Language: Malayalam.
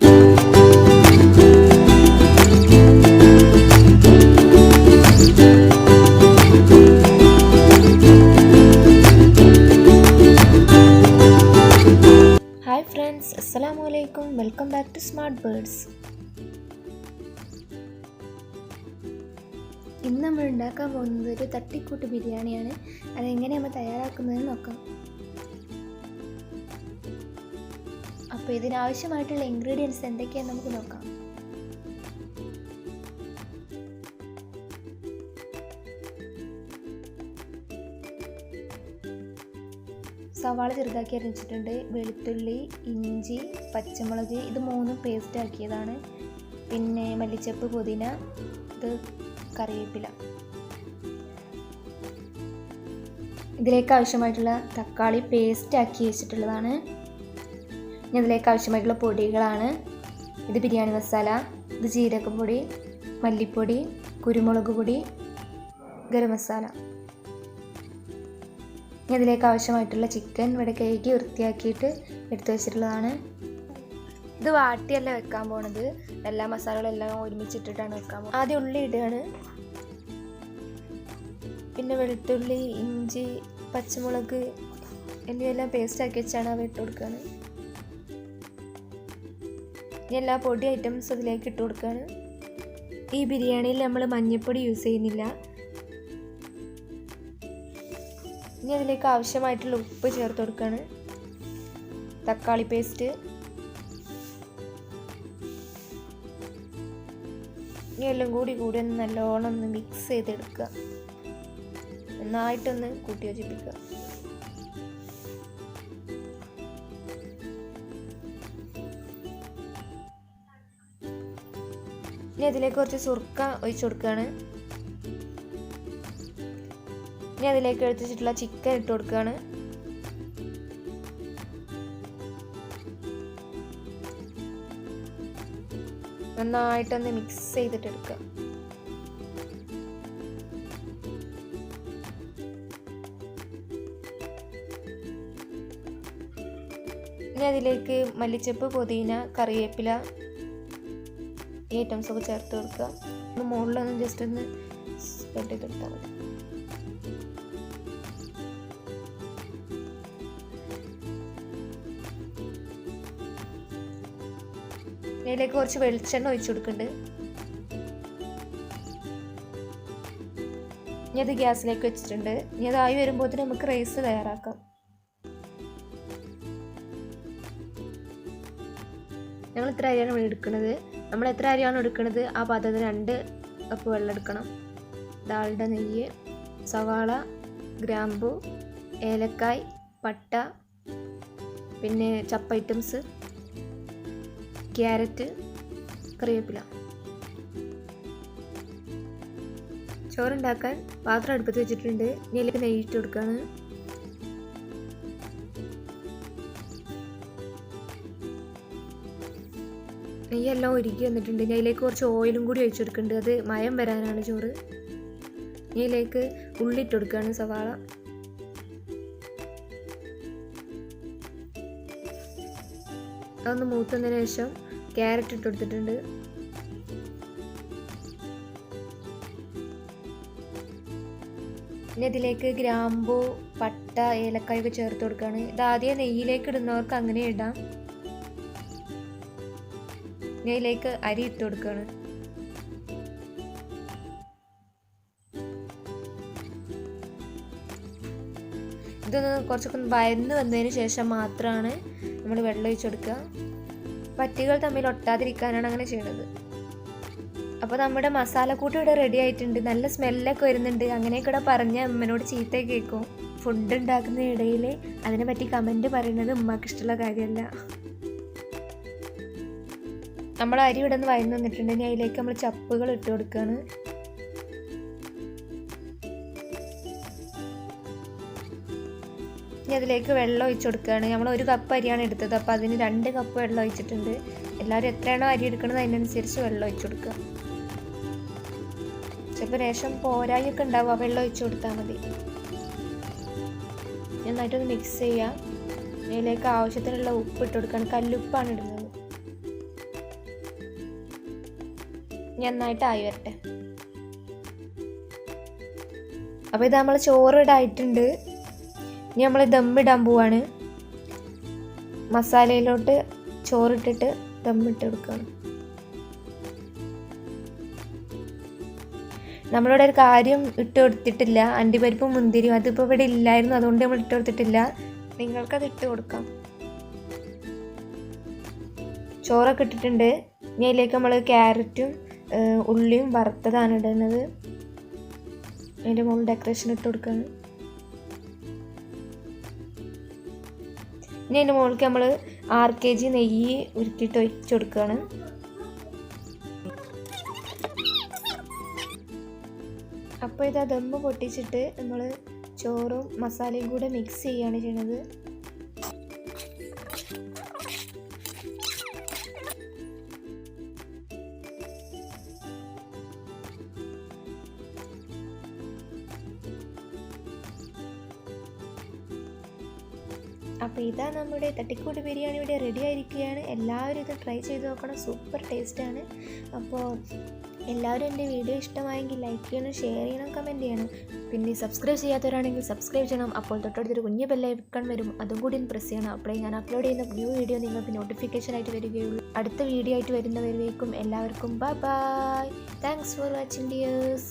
Hi friends, Assalamualaikum. Welcome back to Smart Birds. ഇന്ന് നമ്മൾ ഉണ്ടാക്കാൻ പോകുന്നത് ഒരു തട്ടിക്കൂട്ട് ബിരിയാണിയാണ്. അതെങ്ങനെ നമ്മൾ തയ്യാറാക്കുന്നതെന്ന് നോക്കാം. അപ്പോൾ ഇതിനാവശ്യമായിട്ടുള്ള ഇൻഗ്രീഡിയൻസ് എന്തൊക്കെയാണെന്ന് നമുക്ക് നോക്കാം. സവാള ചെറുതാക്കി അരിഞ്ഞിട്ടുണ്ട്, വെളുത്തുള്ളി, ഇഞ്ചി, പച്ചമുളക്, ഇത് മൂന്നും പേസ്റ്റ് ആക്കിയതാണ്. പിന്നെ മല്ലിച്ചപ്പ്, പുതിന, ഇത് കറിവേപ്പില. ഇതിലേക്ക് ആവശ്യമായിട്ടുള്ള തക്കാളി പേസ്റ്റ് ആക്കി വെച്ചിട്ടുള്ളതാണ്. ഇനി ഇതിലേക്ക് ആവശ്യമായിട്ടുള്ള പൊടികളാണ്. ഇത് ബിരിയാണി മസാല, ഇത് ജീരകപ്പൊടി, മല്ലിപ്പൊടി, കുരുമുളക് പൊടി, ഗരം മസാല. ഇനി അതിലേക്ക് ആവശ്യമായിട്ടുള്ള ചിക്കൻ ഇവിടെ കഴുകി വൃത്തിയാക്കിയിട്ട് എടുത്തു വെച്ചിട്ടുള്ളതാണ്. ഇത് വാട്ടിയല്ല വെക്കാൻ പോണത്, എല്ലാ മസാലകളെല്ലാം ഒരുമിച്ചിട്ടിട്ടാണ് വെക്കാൻ പോകുന്നത്. ആദ്യം ഉള്ളി ഇടുകയാണ്, പിന്നെ വെളുത്തുള്ളി, ഇഞ്ചി, പച്ചമുളക് എന്നിവയെല്ലാം പേസ്റ്റ് ആക്കി വെച്ചാണ് അവ ഇട്ട് കൊടുക്കുകയാണ്. ഇനി എല്ലാ പൊടി ഐറ്റംസ് അതിലേക്ക് ഇട്ട് കൊടുക്കുകയാണ്. ഈ ബിരിയാണിയിൽ നമ്മൾ മഞ്ഞൾപ്പൊടി യൂസ് ചെയ്യുന്നില്ല. ഇനി അതിലേക്ക് ആവശ്യമായിട്ടുള്ള ഉപ്പ് ചേർത്ത് കൊടുക്കുകയാണ്. തക്കാളി പേസ്റ്റ്, ഇനി എല്ലാം കൂടി ഒന്ന് നല്ലോണം ഒന്ന് മിക്സ് ചെയ്തെടുക്കുക. നന്നായിട്ടൊന്ന് കൂട്ടി യോജിപ്പിക്കുക. ഇനി അതിലേക്ക് കുറച്ച് സുർക്ക ഒഴിച്ചു കൊടുക്കുകയാണ്. ഇനി അതിലേക്ക് എടുത്ത് വെച്ചിട്ടുള്ള ചിക്കൻ ഇട്ട് കൊടുക്കുകയാണ്. നന്നായിട്ടൊന്ന് മിക്സ് ചെയ്തിട്ട് എടുക്കുക. ഇനി അതിലേക്ക് മല്ലിച്ചപ്പ്, പുതിന, കറിവേപ്പില ഈ ഐറ്റംസ് ഒക്കെ ചേർത്ത് കൊടുക്കുക. മുകളിലൊന്ന് ജസ്റ്റ് ഒന്ന് സ്പ്രെഡ് ചെയ്തെടുത്താൽ മതി. ഇതിലേക്ക് കുറച്ച് വെളിച്ചെണ്ണ ഒഴിച്ചു കൊടുക്കുന്നുണ്ട്. ഇനി അത് ഗ്യാസിലേക്ക് വെച്ചിട്ടുണ്ട്. ഇനി അതായി വരുമ്പോഴത്തേന് നമുക്ക് റൈസ് തയ്യാറാക്കാം. ഞങ്ങൾ ഇത്ര അരിയാണ് ഇവിടെ എടുക്കുന്നത്. നമ്മൾ എത്ര അരിയാണ് എടുക്കുന്നത് ആ പാത്രത്തിൽ 2 കപ്പ് വെള്ളം എടുക്കണം. ഡാൽഡ, നെയ്യ്, സവാള, ഗ്രാമ്പു, ഏലക്കായ്, പട്ട, പിന്നെ ചപ്പ് ഐറ്റംസ്, ക്യാരറ്റ്, കറിവേപ്പില. ചോറുണ്ടാക്കാൻ പാത്രം അടുപ്പത്ത് വെച്ചിട്ടുണ്ട്. ഇതിലേക്ക് നെയ്യ് ഇട്ട് കൊടുക്കുകയാണ്. നെയ്യെല്ലാം ഉരുക്കി വന്നിട്ടുണ്ട്. ഇതിലേക്ക് കുറച്ച് ഓയിലും കൂടി ഒഴിച്ചു കൊടുക്കുന്നുണ്ട്. അത് മയം വരാനാണ് ചോറ്. ഇതിലേക്ക് ഉള്ളി ഇട്ട് കൊടുക്കുകയാണ്, സവാള. അതൊന്ന് മൂത്തതിന് ശേഷം ക്യാരറ്റ് ഇട്ട് കൊടുത്തിട്ടുണ്ട്. ഇനി ഇതിലേക്ക് ഗ്രാമ്പൂ, പട്ട, ഏലക്കായ ഒക്കെ ചേർത്ത് കൊടുക്കുകയാണ്. ഇത് ആദ്യം നെയ്യിലേക്ക് ഇടുന്നവർക്ക് അങ്ങനെ ഇടാം. നെയ്യിലേക്ക് അരി ഇട്ട് കൊടുക്കുകയാണ്. ഇതൊന്ന് കുറച്ചൊക്കെ വഴന്ന് വന്നതിന് ശേഷം മാത്രമാണ് നമ്മൾ വെള്ളം ഒഴിച്ച് കൊടുക്കുക. പറ്റികൾ തമ്മിൽ ഒട്ടാതിരിക്കാനാണ് അങ്ങനെ ചെയ്യുന്നത്. അപ്പോൾ നമ്മുടെ മസാലക്കൂട്ട് ഇവിടെ റെഡി ആയിട്ടുണ്ട്. നല്ല സ്മെല്ലൊക്കെ വരുന്നുണ്ട്. അങ്ങനെയൊക്കെ ഇവിടെ പറഞ്ഞ അമ്മനോട് ചീത്ത കേൾക്കും. ഫുഡ് ഉണ്ടാക്കുന്ന ഇടയിൽ അതിനെ പറ്റി കമൻറ്റ് പറയുന്നത് ഉമ്മക്ക് ഇഷ്ടമുള്ള കാര്യമല്ല. നമ്മൾ അരി ഇവിടെ നിന്ന് വഴന്ന് വന്നിട്ടുണ്ട്. ഇനി അതിലേക്ക് നമ്മൾ ചപ്പുകൾ ഇട്ട് കൊടുക്കുകയാണ്. ഇനി അതിലേക്ക് വെള്ളം ഒഴിച്ചു കൊടുക്കുകയാണ്. നമ്മൾ 1 കപ്പ് അരിയാണ് എടുത്തത്, അപ്പോൾ അതിന് 2 കപ്പ് വെള്ളം ഒഴിച്ചിട്ടുണ്ട്. എല്ലാവരും എത്രയാണോ അരി എടുക്കുന്നത് അതിനനുസരിച്ച് വെള്ളം ഒഴിച്ചു കൊടുക്കുക. ചിലപ്പോൾ രേഷം പോരായൊക്കെ ഉണ്ടാവുക, വെള്ളം ഒഴിച്ചു കൊടുത്താൽ മതി. നന്നായിട്ടൊന്ന് മിക്സ് ചെയ്യുക. ഇതിലേക്ക് ആവശ്യത്തിനുള്ള ഉപ്പ് ഇട്ട് കൊടുക്കുകയാണ്. കല്ലുപ്പാണ് ഇടുന്നത്. നന്നായിട്ട് ആയി വരട്ടെ. അപ്പോൾ ഇത് നമ്മൾ ചോറ് ഇടായിട്ടുണ്ട്. ഇനി നമ്മൾ ദമ്മിടാൻ പോവാണ്. മസാലയിലോട്ട് ചോറിട്ടിട്ട് ദമ്മിട്ട് കൊടുക്കണം. നമ്മളിവിടെ ഒരു കാര്യം ഇട്ട് കൊടുത്തിട്ടില്ല, അണ്ടിപ്പരിപ്പും മുന്തിരിയും. അതിപ്പോൾ ഇവിടെ ഇല്ലായിരുന്നു, അതുകൊണ്ട് നമ്മൾ ഇട്ട് കൊടുത്തിട്ടില്ല. നിങ്ങൾക്കത് ഇട്ട് കൊടുക്കാം. ചോറൊക്കെ ഇട്ടിട്ടുണ്ട്. ഇനി അതിലേക്ക് നമ്മൾ ക്യാരറ്റും ഉള്ളിയും വറുത്തതാണ് ഇടുന്നത്. അതിൻ്റെ മുകളിൽ ഡെക്കറേഷൻ ഇട്ട് കൊടുക്കുകയാണ്. ഇനി അതിൻ്റെ മുകളിലേക്ക് നമ്മൾ 6 kg നെയ്യ് ഉരുക്കിയിട്ട് ഒഴിച്ച് കൊടുക്കുകയാണ്. അപ്പോൾ ഇത് ദമ്മ് പൊട്ടിച്ചിട്ട് നമ്മൾ ചോറും മസാലയും കൂടെ മിക്സ് ചെയ്യുകയാണ് ചെയ്യുന്നത്. അപ്പോൾ ഇതാ നമ്മുടെ തട്ടിക്കൂട്ട് ബിരിയാണി ഇവിടെ റെഡി ആയിരിക്കുകയാണ്. എല്ലാവരും ഇത് ട്രൈ ചെയ്ത് നോക്കണം, സൂപ്പർ ടേസ്റ്റാണ്. അപ്പോൾ എല്ലാവരും എൻ്റെ വീഡിയോ ഇഷ്ടമായെങ്കിൽ ലൈക്ക് ചെയ്യണം, ഷെയർ ചെയ്യണം, കമൻറ്റ് ചെയ്യണം. പിന്നെ സബ്സ്ക്രൈബ് ചെയ്യാത്തവരാണെങ്കിൽ സബ്സ്ക്രൈബ് ചെയ്യണം. അപ്പോൾ തൊട്ടടുത്തൊരു കുഞ്ഞ് ബെല്ലൈക്കൺ വരും, അതും കൂടി പ്രസ് ചെയ്യണം. അപ്പോഴേ ഞാൻ അപ്ലോഡ് ചെയ്യുന്ന ന്യൂ വീഡിയോ നിങ്ങൾക്ക് നോട്ടിഫിക്കേഷൻ ആയിട്ട് വരികയുള്ളൂ. അടുത്ത വീഡിയോ ആയിട്ട് വരുന്നവരേക്കും എല്ലാവർക്കും bye bye. Thanks for watching dears.